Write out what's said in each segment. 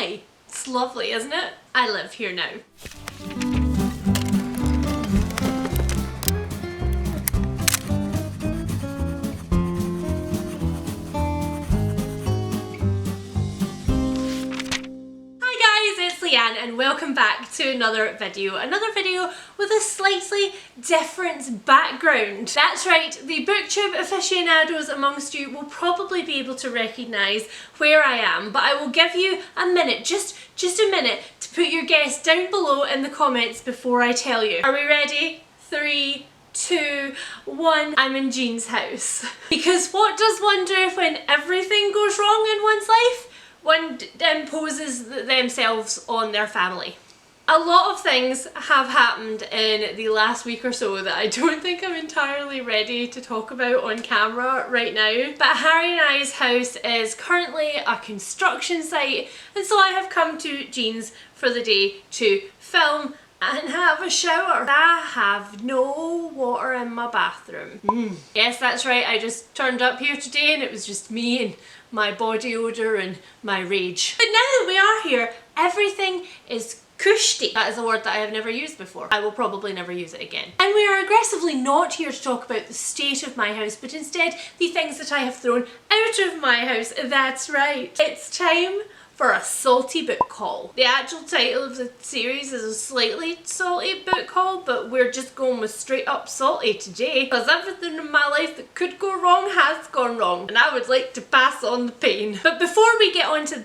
Hi! It's lovely, isn't it? I live here now. And welcome back to another video with a slightly different background. That's right, the booktube aficionados amongst you will probably be able to recognise where I am, but I will give you a minute, just a minute, to put your guess down below in the comments before I tell you. Are we ready? 3, 2, 1. I'm in Djinn's house. Because what does one do when everything goes wrong in one's life? One imposes themselves on their family. A lot of things have happened in the last week or so that I don't think I'm entirely ready to talk about on camera right now. But Harry and I's house is currently a construction site, and so I have come to Djinn's for the day to film and have a shower. I have no water in my bathroom. Yes, that's right, I just turned up here today and it was just me and my body odour and my rage. But now that we are here, everything is cushy. That is a word that I have never used before. I will probably never use it again. And we are aggressively not here to talk about the state of my house, but instead the things that I have thrown out of my house. That's right. It's time for a salty book haul. The actual title of the series is a slightly salty book haul, but we're just going with straight up salty today because everything in my life that could go wrong has gone wrong, and I would like to pass on the pain. But before we get on to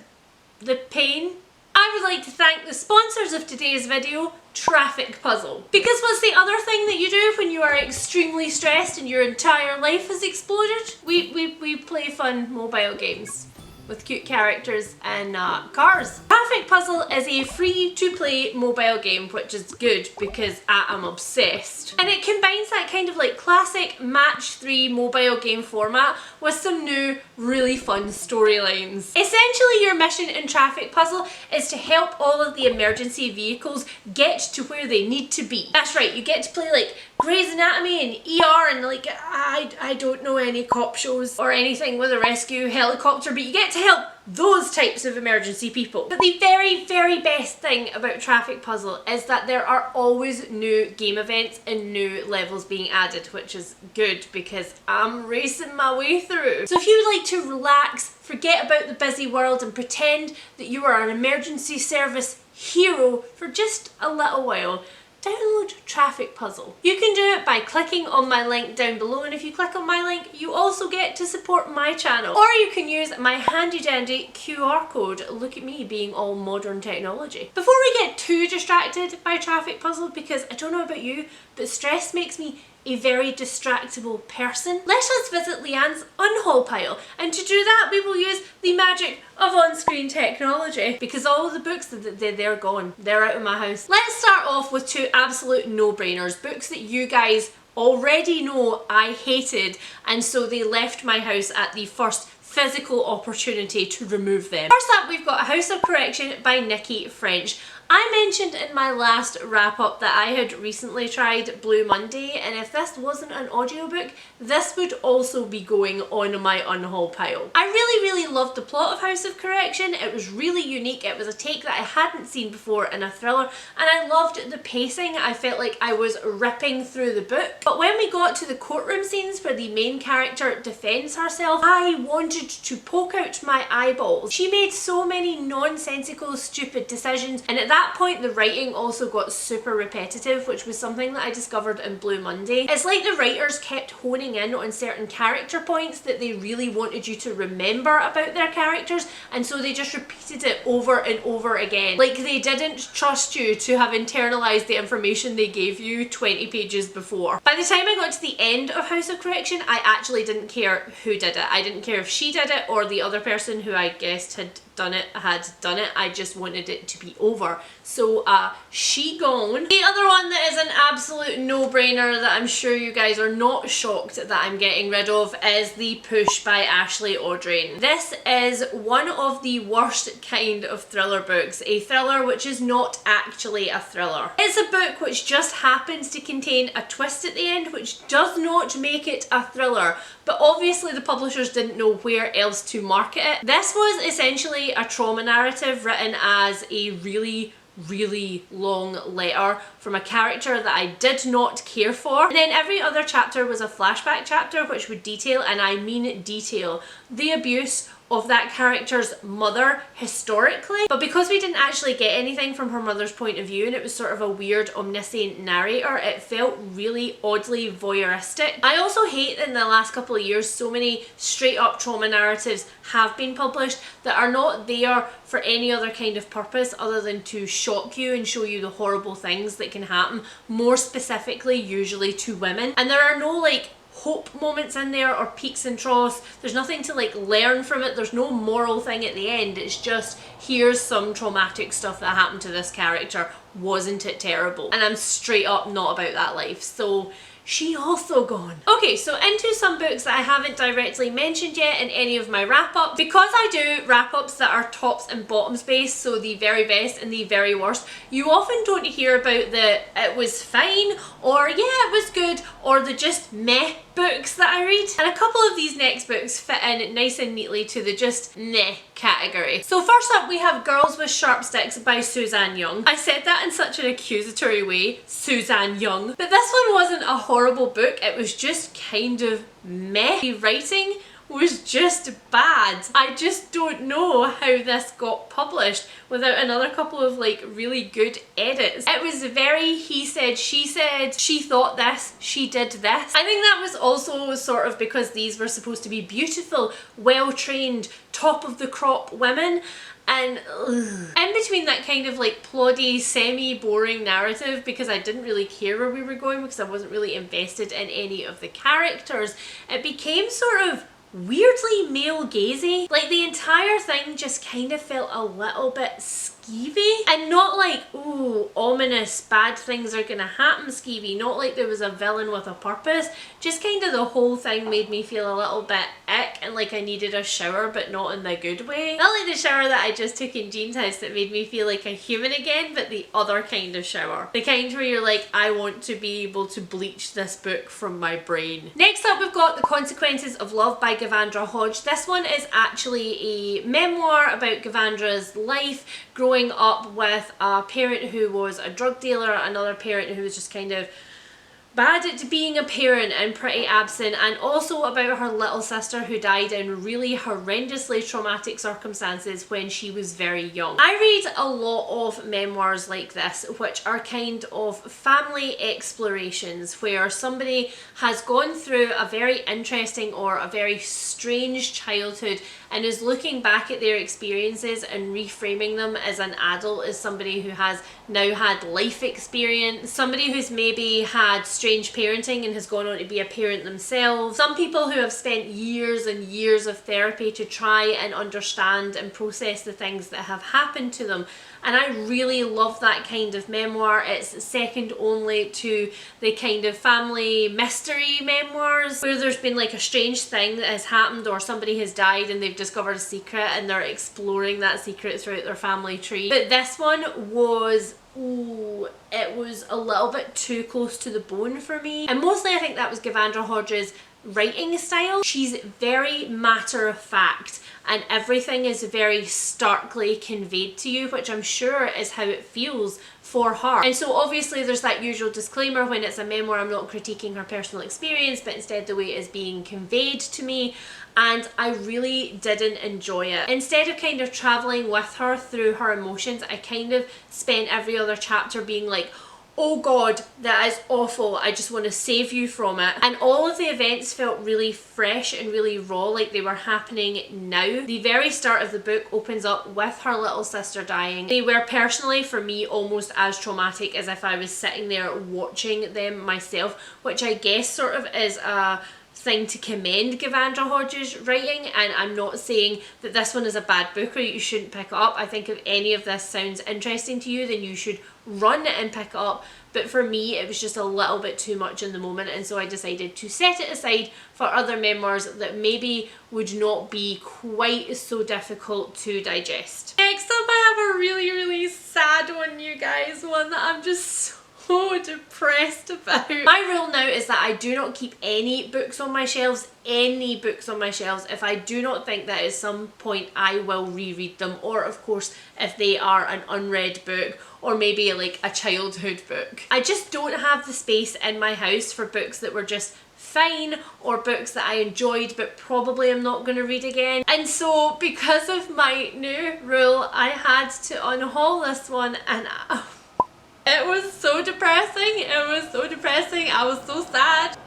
the pain, I would like to thank the sponsors of today's video, Traffic Puzzle. Because what's the other thing that you do when you are extremely stressed and your entire life has exploded? We play fun mobile games with cute characters and cars. Traffic Puzzle is a free-to-play mobile game, which is good because I am obsessed. And it combines that kind of like classic match 3 mobile game format with some new, really fun storylines. Essentially, your mission in Traffic Puzzle is to help all of the emergency vehicles get to where they need to be. That's right, you get to play like Grey's Anatomy and ER and like, I don't know any cop shows or anything with a rescue helicopter, but you get to help those types of emergency people. But the very, very best thing about Traffic Puzzle is that there are always new game events and new levels being added, which is good because I'm racing my way through. So if you would like to relax, forget about the busy world and pretend that you are an emergency service hero for just a little while, download Traffic Puzzle. You can do it by clicking on my link down below, and if you click on my link you also get to support my channel, or you can use my handy dandy QR code. Look at me being all modern technology. Before we get too distracted by Traffic Puzzle, because I don't know about you, but stress makes me a very distractible person, let us visit Leanne's UNHAUL pile, and to do that we will use the magic of on-screen technology because all of the books, they're gone. They're out of my house. Let's start off with 2 absolute no-brainers, books that you guys already know I hated, and so they left my house at the first physical opportunity to remove them. First up, we've got House of Correction by Nicci French. I mentioned in my last wrap up that I had recently tried Blue Monday, and if this wasn't an audiobook, this would also be going on my UNHAUL pile. I really loved the plot of House of Correction. It was really unique. It was a take that I hadn't seen before in a thriller, and I loved the pacing. I felt like I was ripping through the book. But when we got to the courtroom scenes where the main character defends herself, I wanted to poke out my eyeballs. She made so many nonsensical, stupid decisions, and at that point the writing also got super repetitive, which was something that I discovered in Blue Monday. It's like the writers kept honing in on certain character points that they really wanted you to remember about their characters, and so they just repeated it over and over again. Like they didn't trust you to have internalized the information they gave you 20 pages before. By the time I got to the end of House of Correction, I actually didn't care who did it. I didn't care if she did it or the other person who I guessed had done it. I just wanted it to be over. So she gone. The other one that is an absolute no-brainer that I'm sure you guys are not shocked that I'm getting rid of is The Push by Ashley Audrain. This is one of the worst kind of thriller books, a thriller which is not actually a thriller. It's a book which just happens to contain a twist at the end which does not make it a thriller, but obviously the publishers didn't know where else to market it. This was essentially a trauma narrative written as a really long letter from a character that I did not care for. And then every other chapter was a flashback chapter which would detail, and I mean detail, the abuse of that character's mother historically. But because we didn't actually get anything from her mother's point of view and it was sort of a weird omniscient narrator, it felt really oddly voyeuristic. I also hate that in the last couple of years so many straight up trauma narratives have been published that are not there for any other kind of purpose other than to shock you and show you the horrible things that can happen, more specifically usually to women. And there are no like hope moments in there or peaks and troughs. There's nothing to like learn from it. There's no moral thing at the end. It's just, here's some traumatic stuff that happened to this character. Wasn't it terrible? And I'm straight up not about that life. So she also gone. Okay, so into some books that I haven't directly mentioned yet in any of my wrap-ups. Because I do wrap-ups that are tops and bottoms based, so the very best and the very worst, you often don't hear about the it was fine, or yeah, it was good, or the just meh books that I read. And a couple of these next books fit in nice and neatly to the just meh category. So first up we have Girls with Sharp Sticks by Suzanne Young. I said that in such an accusatory way, Suzanne Young, but this one wasn't a horrible book, it was just kind of meh. The writing was just bad. I just don't know how this got published without another couple of like really good edits. It was very he said, she thought this, she did this. I think that was also sort of because these were supposed to be beautiful, well-trained, top of the crop women, and in between that kind of like ploddy, semi-boring narrative, because I didn't really care where we were going because I wasn't really invested in any of the characters, it became sort of weirdly male gazy. Like the entire thing just kind of felt a little bit skeevy, and not like, ooh, ominous, bad things are gonna happen skeevy, not like there was a villain with a purpose, just kind of the whole thing made me feel a little bit ick and like I needed a shower, but not in the good way. Not like the shower that I just took in Jean's house that made me feel like a human again, but the other kind of shower. The kind where you're like, I want to be able to bleach this book from my brain. Next up we've got The Consequences of Love by Gavanndra Hodge. This one is actually a memoir about Gavanndra's life growing up with a parent who was a drug dealer, another parent who was just kind of bad at being a parent and pretty absent, and also about her little sister who died in really horrendously traumatic circumstances when she was very young. I read a lot of memoirs like this which are kind of family explorations where somebody has gone through a very interesting or a very strange childhood and is looking back at their experiences and reframing them as an adult, as somebody who has now had life experience, somebody who's maybe had strange parenting and has gone on to be a parent themselves, some people who have spent years and years of therapy to try and understand and process the things that have happened to them. And I really love that kind of memoir. It's second only to the kind of family mystery memoirs where there's been like a strange thing that has happened or somebody has died and they've discovered a secret and they're exploring that secret throughout their family tree. But this one was, ooh, it was a little bit too close to the bone for me. And mostly I think that was Gavanndra Hodge's writing style. She's very matter of fact and everything is very starkly conveyed to you, which I'm sure is how it feels for her. And so obviously there's that usual disclaimer when it's a memoir, I'm not critiquing her personal experience, but instead the way it is being conveyed to me, and I really didn't enjoy it. Instead of kind of traveling with her through her emotions, I kind of spent every other chapter being like, oh god, that is awful, I just want to save you from it. And all of the events felt really fresh and really raw, like they were happening now. The very start of the book opens up with her little sister dying. They were personally, for me, almost as traumatic as if I was sitting there watching them myself, which I guess sort of is a thing to commend Gavanndra Hodge's writing, and I'm not saying that this one is a bad book or you shouldn't pick it up. I think if any of this sounds interesting to you, then you should run and pick it up, but for me it was just a little bit too much in the moment, and so I decided to set it aside for other memoirs that maybe would not be quite so difficult to digest. Next up I have a really sad one, you guys, one that I'm just so depressed about. My rule now is that I do not keep any books on my shelves, if I do not think that at some point I will reread them, or of course if they are an unread book or maybe like a childhood book. I just don't have the space in my house for books that were just fine or books that I enjoyed but probably I'm not going to read again. And so because of my new rule, I had to unhaul this one, and it was so depressing. I was so sad.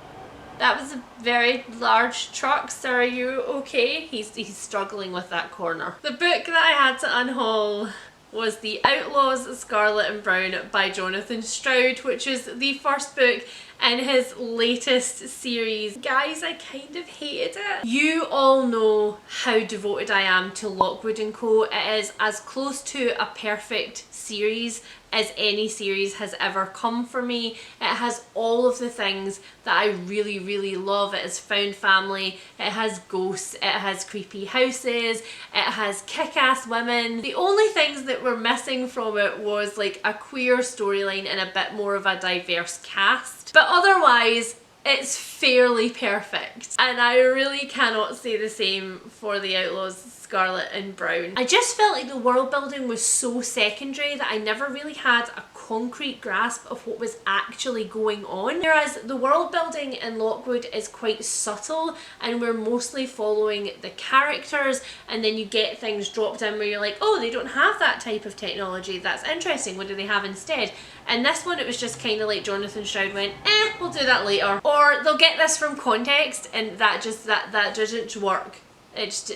That was a very large truck. Sir, are you okay? He's struggling with that corner. The book that I had to unhaul was The Outlaws, Scarlet and Browne by Jonathan Stroud, which is the first book in his latest series. Guys, I kind of hated it. You all know how devoted I am to Lockwood & Co. It is as close to a perfect series as any series has ever come for me. It has all of the things that I really, really love. It has found family, it has ghosts, it has creepy houses, it has kick-ass women. The only things that were missing from it was like a queer storyline and a bit more of a diverse cast. But otherwise, it's fairly perfect. And I really cannot say the same for The Outlaws, Scarlet and Browne. I just felt like the world building was so secondary that I never really had a concrete grasp of what was actually going on. Whereas the world building in Lockwood is quite subtle and we're mostly following the characters, and then you get things dropped in where you're like, oh, they don't have that type of technology, that's interesting, what do they have instead? And this one, it was just kind of like Jonathan Stroud went, we'll do that later. Or they'll get this from context, and that didn't work. It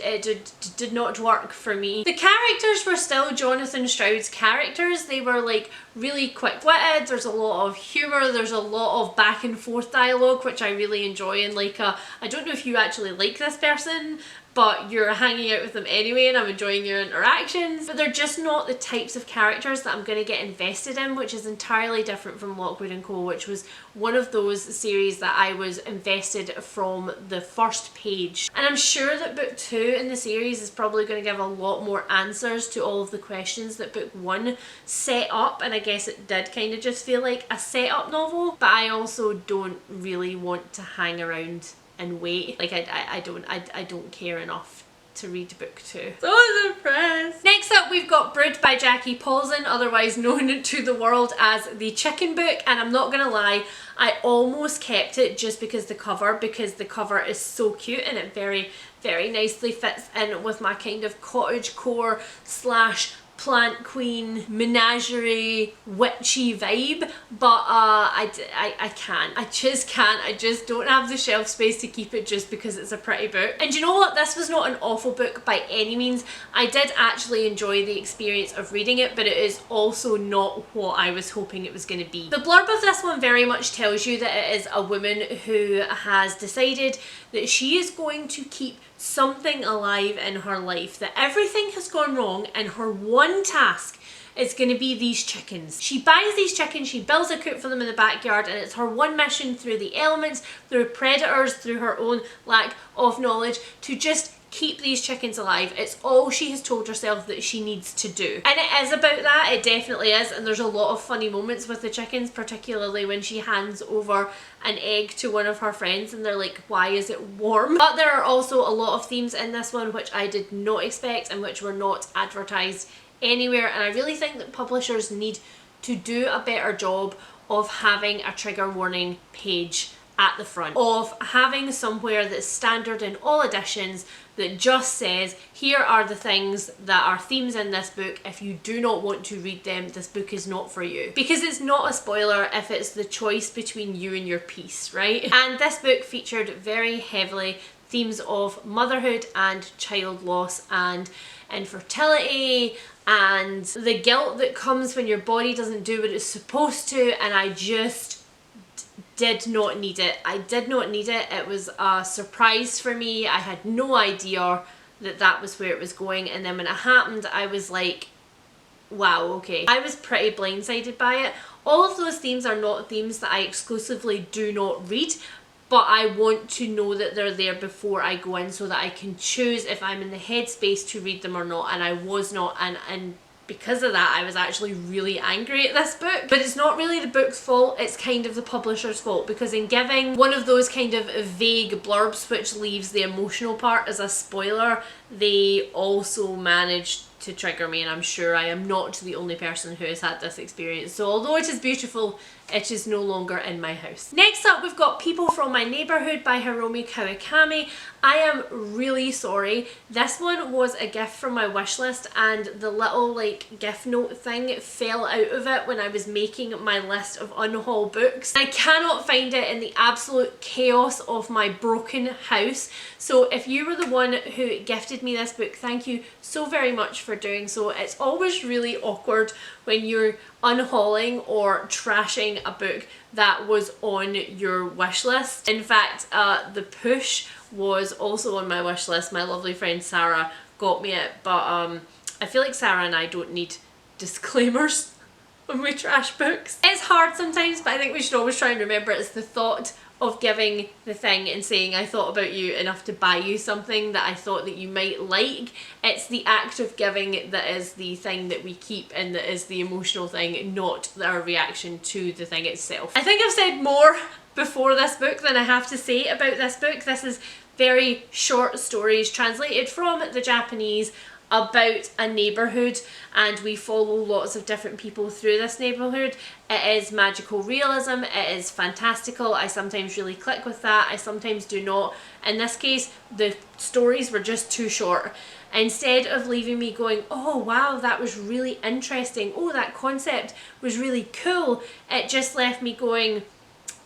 did not work for me. The characters were still Jonathan Stroud's characters. They were like really quick-witted, there's a lot of humour, there's a lot of back and forth dialogue, which I really enjoy, and like I don't know if you actually like this person, but you're hanging out with them anyway and I'm enjoying your interactions. But they're just not the types of characters that I'm going to get invested in, which is entirely different from Lockwood & Co., which was one of those series that I was invested from the first page. And I'm sure that book 2 in the series is probably going to give a lot more answers to all of the questions that book 1 set up, and I guess it did kind of just feel like a set-up novel, but I also don't really want to hang around and wait. Like I don't care enough to read book 2. So depressed. Next up we've got Brood by Jackie Polzin, otherwise known to the world as the chicken book, and I'm not gonna lie, I almost kept it just because the cover is so cute and it very, very nicely fits in with my kind of cottagecore slash plant queen menagerie witchy vibe, but I just don't have the shelf space to keep it just because it's a pretty book. And you know what, this was not an awful book by any means. I did actually enjoy the experience of reading it, but it is also not what I was hoping it was going to be. The blurb of this one very much tells you that it is a woman who has decided that she is going to keep something alive in her life, that everything has gone wrong and her one task is going to be these chickens. She buys these chickens, she builds a coop for them in the backyard, and it's her one mission through the elements, through predators, through her own lack of knowledge, to just keep these chickens alive. It's all she has told herself that she needs to do. And it is about that, it definitely is, and there's a lot of funny moments with the chickens, particularly when she hands over an egg to one of her friends and they're like, why is it warm? But there are also a lot of themes in this one which I did not expect and which were not advertised anywhere, and I really think that publishers need to do a better job of having a trigger warning page at the front, of having somewhere that's standard in all editions that just says, here are the things that are themes in this book. If you do not want to read them, this book is not for you. Because it's not a spoiler if it's the choice between you and your peace, right? And this book featured very heavily themes of motherhood and child loss and infertility and the guilt that comes when your body doesn't do what it's supposed to, and I just did not need it. I did not need it. It was a surprise for me. I had no idea that that was where it was going, and then when it happened I was like, wow, okay. I was pretty blindsided by it. All of those themes are not themes that I exclusively do not read, but I want to know that they're there before I go in so that I can choose if I'm in the headspace to read them or not, and I was not, and because of that I was actually really angry at this book. But it's not really the book's fault, it's kind of the publisher's fault, because in giving one of those kind of vague blurbs which leaves the emotional part as a spoiler, they also managed to trigger me, and I'm sure I am not the only person who has had this experience. So although it is beautiful, it is no longer in my house. Next up, we've got People from My Neighbourhood by Hiromi Kawakami. I am really sorry. This one was a gift from my wish list, and the little like gift note thing fell out of it when I was making my list of UNHAUL books. I cannot find it in the absolute chaos of my broken house. So if you were the one who gifted me this book, thank you so very much for doing so. It's always really awkward when you're unhauling or trashing a book that was on your wish list. In fact, The Push was also on my wish list. My lovely friend Sarah got me it, but I feel like Sarah and I don't need disclaimers when we trash books. It's hard sometimes, but I think we should always try and remember it's the thought of giving the thing and saying I thought about you enough to buy you something that I thought that you might like. It's the act of giving that is the thing that we keep and that is the emotional thing, not our reaction to the thing itself. I think I've said more before this book than I have to say about this book. This is very short stories translated from the Japanese about a neighbourhood, and we follow lots of different people through this neighbourhood. It is magical realism, it is fantastical. I sometimes really click with that, I sometimes do not. In this case, the stories were just too short. Instead of leaving me going, oh wow, that was really interesting, oh that concept was really cool, it just left me going,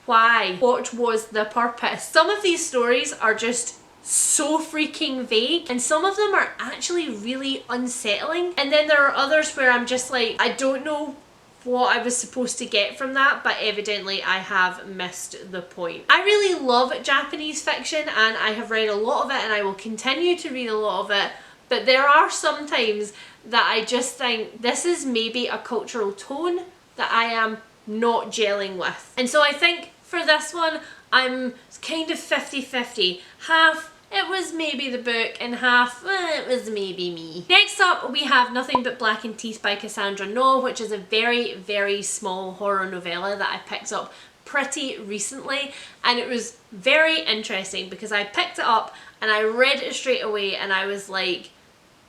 why? What was the purpose? Some of these stories are just so freaking vague, and some of them are actually really unsettling, and then there are others where I'm just like, I don't know what I was supposed to get from that, but evidently I have missed the point. I really love Japanese fiction, and I have read a lot of it, and I will continue to read a lot of it, but there are some times that I just think this is maybe a cultural tone that I am not gelling with. And so I think for this one I'm kind of 50-50. Half it was maybe the book and half it was maybe me. Next up we have Nothing But Blackened Teeth by Cassandra, which is a very, very small horror novella that I picked up pretty recently, and it was very interesting because I picked it up and I read it straight away and I was like,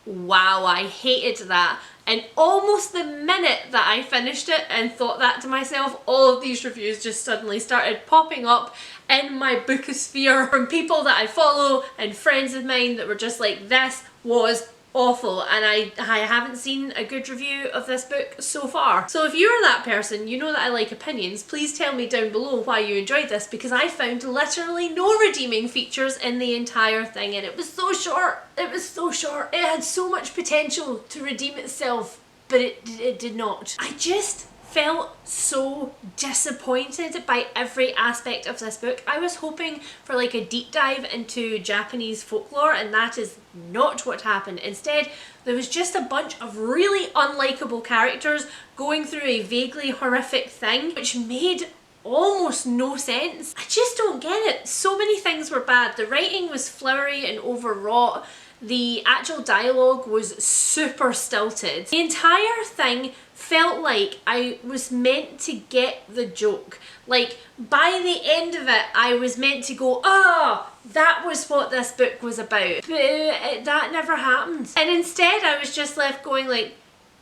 wow, I hated that. And almost the minute that I finished it and thought that to myself, all of these reviews just suddenly started popping up in my bookosphere from people that I follow and friends of mine that were just like, this was awful, and I haven't seen a good review of this book so far. So if you're that person, you know that I like opinions, please tell me down below why you enjoyed this, because I found literally no redeeming features in the entire thing, and it was so short. It was so short. It had so much potential to redeem itself, but it did not. I just felt so disappointed by every aspect of this book. I was hoping for like a deep dive into Japanese folklore, and that is not what happened. Instead, there was just a bunch of really unlikable characters going through a vaguely horrific thing, which made almost no sense. I just don't get it. So many things were bad. The writing was flowery and overwrought. The actual dialogue was super stilted. The entire thing felt like I was meant to get the joke. Like, by the end of it, I was meant to go, oh, that was what this book was about. But that never happened. And instead, I was just left going like,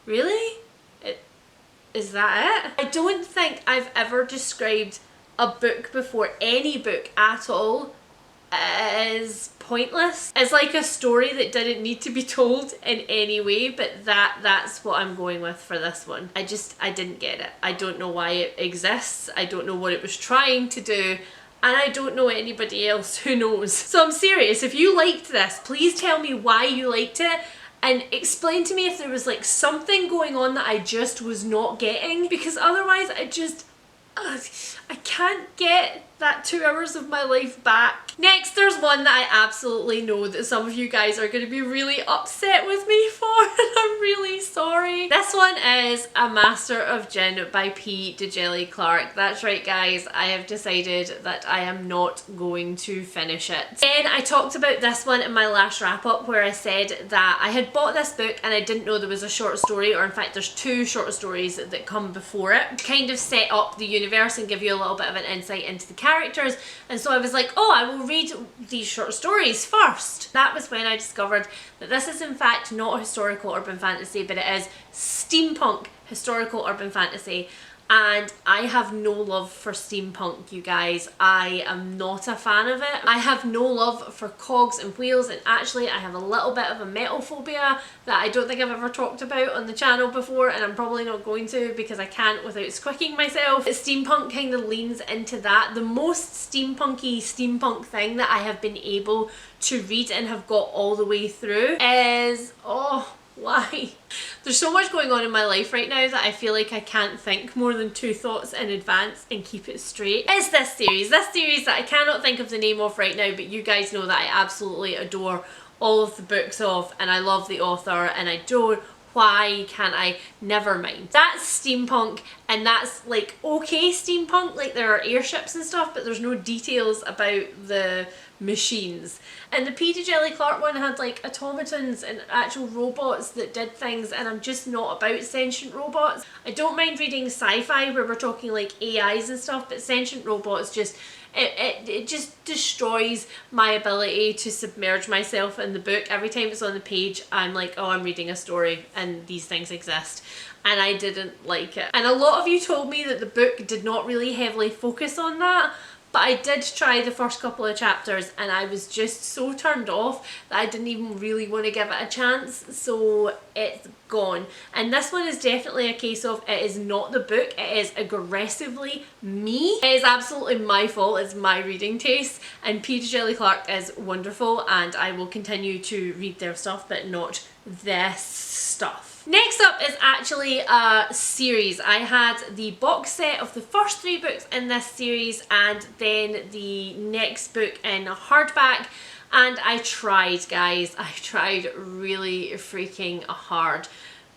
really? Is that it? I don't think I've ever described a book before, any book at all, as pointless. It's like a story that didn't need to be told in any way, but that's what I'm going with for this one. I didn't get it. I don't know why it exists. I don't know what it was trying to do, and I don't know anybody else who knows. So I'm serious, if you liked this, please tell me why you liked it, and explain to me if there was like something going on that I just was not getting, because otherwise I can't get that 2 hours of my life back. Next, there's one that I absolutely know that some of you guys are going to be really upset with me for, and I'm really sorry. This This one is A Master of Djinn by P. Djèlí Clark. That's right guys, I have decided that I am not going to finish it. Again, I talked about this one in my last wrap up where I said that I had bought this book and I didn't know there was a short story, or in fact there's two short stories that come before it, kind of set up the universe and give you a little bit of an insight into the characters. And so I was like, oh, I will read these short stories first. That was when I discovered that this is in fact not a historical urban fantasy, but it is steampunk historical urban fantasy. And I have no love for steampunk, you guys. I am not a fan of it. I have no love for cogs and wheels, and actually I have a little bit of a metal phobia that I don't think I've ever talked about on the channel before, and I'm probably not going to because I can't without squicking myself. Steampunk kind of leans into that. The most steampunk thing that I have been able to read and have got all the way through is, oh, why? There's so much going on in my life right now that I feel like I can't think more than two thoughts in advance and keep it straight. It's this series that I cannot think of the name of right now, but you guys know that I absolutely adore all of the books of, and I love the author, and I don't, why can't I? Never mind. That's steampunk, and that's like okay steampunk, like there are airships and stuff, but there's no details about the machines. And the P. Djèlí Clark one had like automatons and actual robots that did things, and I'm just not about sentient robots. I don't mind reading sci-fi where we're talking like AIs and stuff, but sentient robots just, it just destroys my ability to submerge myself in the book. Every time it's on the page, I'm like, oh, I'm reading a story and these things exist. And I didn't like it. And a lot of you told me that the book did not really heavily focus on that, but I did try the first couple of chapters and I was just so turned off that I didn't even really want to give it a chance, so it's gone. And this one is definitely a case of it is not the book, it is aggressively me. It is absolutely my fault, it's my reading taste, and P. Djèlí Clark is wonderful and I will continue to read their stuff, but not this stuff. Next up is actually a series. I had the box set of the first 3 books in this series and then the next book in hardback, and I tried, guys. I tried really freaking hard,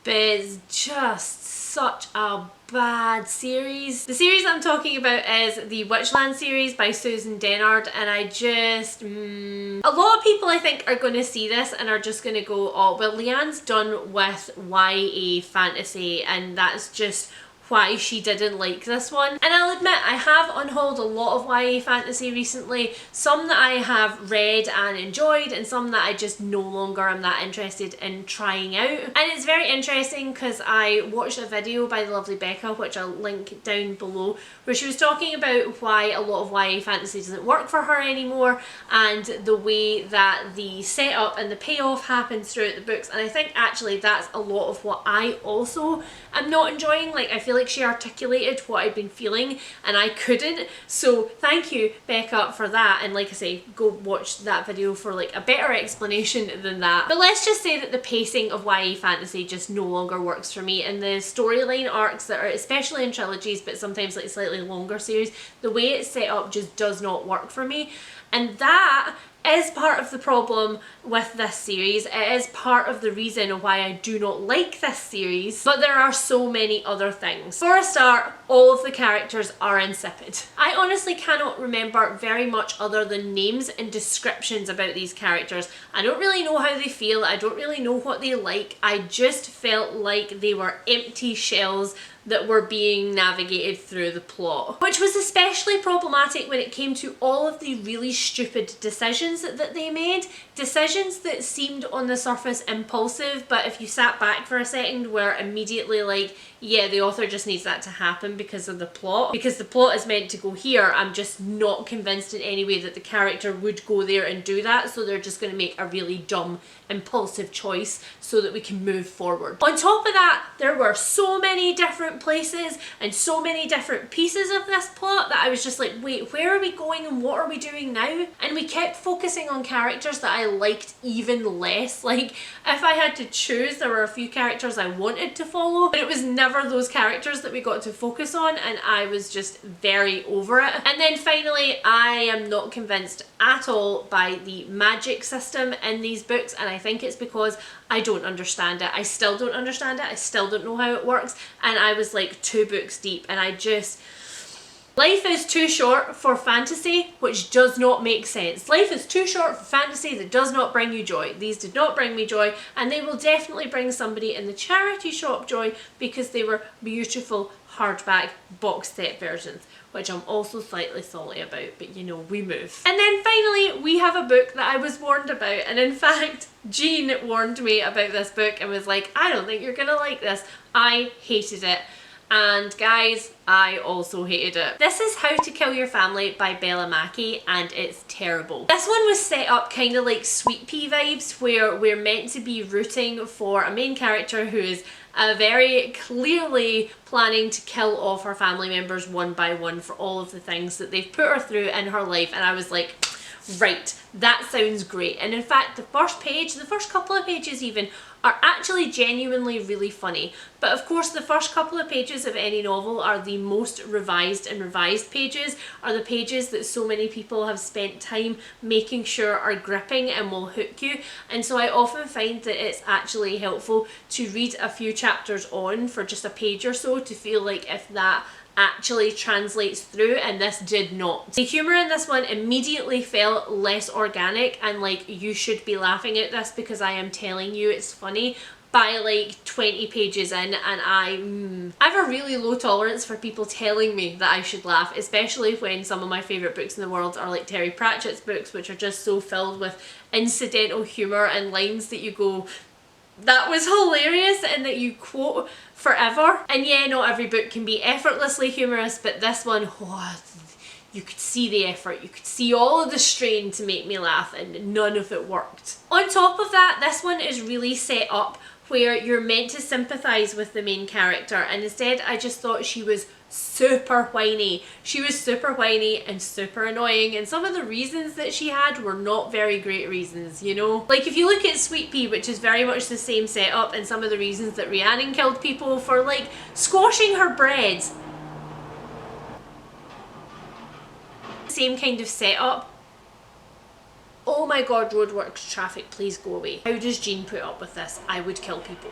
but it's just such a bad series. The series I'm talking about is the Witchland series by Suzanne Dennard, and I just, a lot of people I think are going to see this and are just going to go, oh well, Leanne's done with YA fantasy and that's just why she didn't like this one. And I'll admit I have unhauled a lot of YA fantasy recently, some that I have read and enjoyed and some that I just no longer am that interested in trying out. And it's very interesting because I watched a video by the lovely Becca, which I'll link down below, where she was talking about why a lot of YA fantasy doesn't work for her anymore and the way that the setup and the payoff happens throughout the books. And I think actually that's a lot of what I also am not enjoying. Like I feel like she articulated what I'd been feeling and I couldn't, so thank you Becca for that, and like I say, go watch that video for like a better explanation than that. But let's just say that the pacing of YA fantasy just no longer works for me, and the storyline arcs that are, especially in trilogies but sometimes like slightly longer series, the way it's set up just does not work for me, and that is part of the problem with this series. It is part of the reason why I do not like this series, but there are so many other things. For a start, all of the characters are insipid. I honestly cannot remember very much other than names and descriptions about these characters. I don't really know how they feel, I don't really know what they like, I just felt like they were empty shells that were being navigated through the plot. Which was especially problematic when it came to all of the really stupid decisions that they made. Decisions that seemed on the surface impulsive, but if you sat back for a second were immediately like, yeah, the author just needs that to happen because of the plot. Because the plot is meant to go here, I'm just not convinced in any way that the character would go there and do that, so they're just going to make a really dumb, impulsive choice so that we can move forward. On top of that, there were so many different places and so many different pieces of this plot that I was just like, wait, where are we going and what are we doing now? And we kept focusing on characters that I liked even less. Like, if I had to choose, there were a few characters I wanted to follow, but it was never those characters that we got to focus on, and I was just very over it. And then finally, I am not convinced at all by the magic system in these books, and I think it's because I don't understand it. I still don't understand it. I still don't know how it works. And I was like 2 books deep, and I just... Life is too short for fantasy, which does not make sense. Life is too short for fantasy that does not bring you joy. These did not bring me joy, and they will definitely bring somebody in the charity shop joy because they were beautiful hardback box set versions, which I'm also slightly salty about, but you know, we move. And then finally, we have a book that I was warned about, and in fact, Djinn warned me about this book and was like, I don't think you're gonna like this. I hated it. And guys, I also hated it. This is How to Kill Your Family by Mackie, and it's terrible. This one was set up kind of like Sweet Pea vibes, where we're meant to be rooting for a main character who is very clearly planning to kill off her family members one by one for all of the things that they've put her through in her life. And I was like, right, that sounds great. And in fact, the first page, the first couple of pages even, are actually genuinely really funny. But of course, the first couple of pages of any novel are the most revised and revised pages, are the pages that so many people have spent time making sure are gripping and will hook you. And so I often find that it's actually helpful to read a few chapters on for just a page or so to feel like if that actually translates through, and this did not. The humour in this one immediately felt less organic and like you should be laughing at this because I am telling you it's funny by like 20 pages in, and I have a really low tolerance for people telling me that I should laugh, especially when some of my favourite books in the world are like Terry Pratchett's books, which are just so filled with incidental humour and lines that you go, that was hilarious, and that you quote forever. And yeah, not every book can be effortlessly humorous, but this one, oh, you could see the effort, you could see all of the strain to make me laugh, and none of it worked. On top of that, this one is really set up where you're meant to sympathise with the main character, and instead I just thought she was super whiny. She was super whiny and super annoying, and some of the reasons that she had were not very great reasons, you know? Like if you look at Sweet Pea, which is very much the same setup, and some of the reasons that Rhiannon killed people for like squashing her bread. Same kind of setup. Oh my god, roadworks, traffic, please go away. How does Djinn put up with this? I would kill people.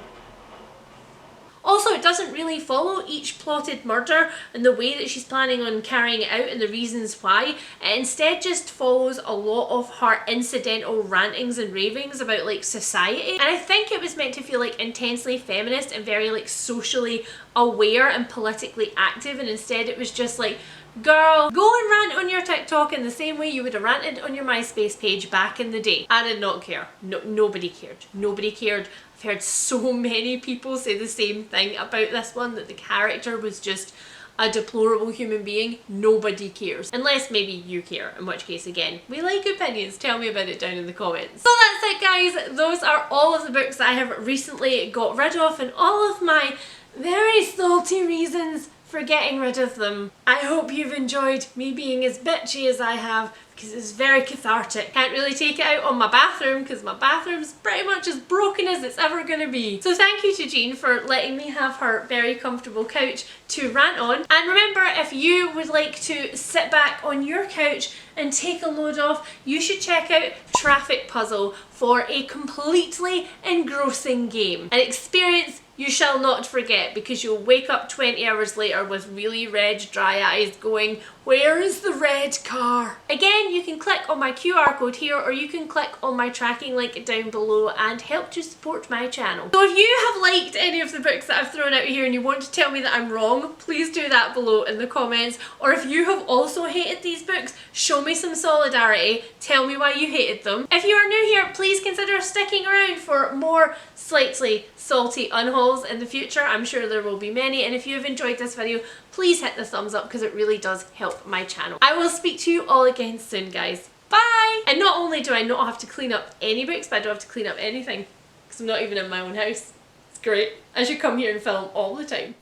Also, it doesn't really follow each plotted murder and the way that she's planning on carrying it out and the reasons why. It instead just follows a lot of her incidental rantings and ravings about like society. And I think it was meant to feel like intensely feminist and very like socially aware and politically active, and instead it was just like, girl, go and rant on your TikTok in the same way you would have ranted on your MySpace page back in the day. I did not care. No, nobody cared. Nobody cared. I've heard so many people say the same thing about this one, that the character was just a deplorable human being. Nobody cares. Unless maybe you care, in which case, again, we like opinions. Tell me about it down in the comments. So that's it, guys. Those are all of the books that I have recently got rid of, and all of my very salty reasons for getting rid of them. I hope you've enjoyed me being as bitchy as I have, because it's very cathartic. Can't really take it out on my bathroom because my bathroom's pretty much as broken as it's ever going to be. So thank you to Djinn for letting me have her very comfortable couch to rant on. And remember, if you would like to sit back on your couch and take a load off, you should check out Traffic Puzzle for a completely engrossing game. An experience you shall not forget, because you'll wake up 20 hours later with really red, dry eyes going, where is the red car? Again, you can click on my QR code here, or you can click on my tracking link down below and help to support my channel. So if you have liked any of the books that I've thrown out here and you want to tell me that I'm wrong, please do that below in the comments. Or if you have also hated these books, show me some solidarity. Tell me why you hated them. If you are new here, please consider sticking around for more slightly salty unhauls in the future. I'm sure there will be many, and if you have enjoyed this video, please hit the thumbs up because it really does help my channel. I will speak to you all again soon, guys. Bye! And not only do I not have to clean up any books, but I don't have to clean up anything because I'm not even in my own house. It's great. I should come here and film all the time.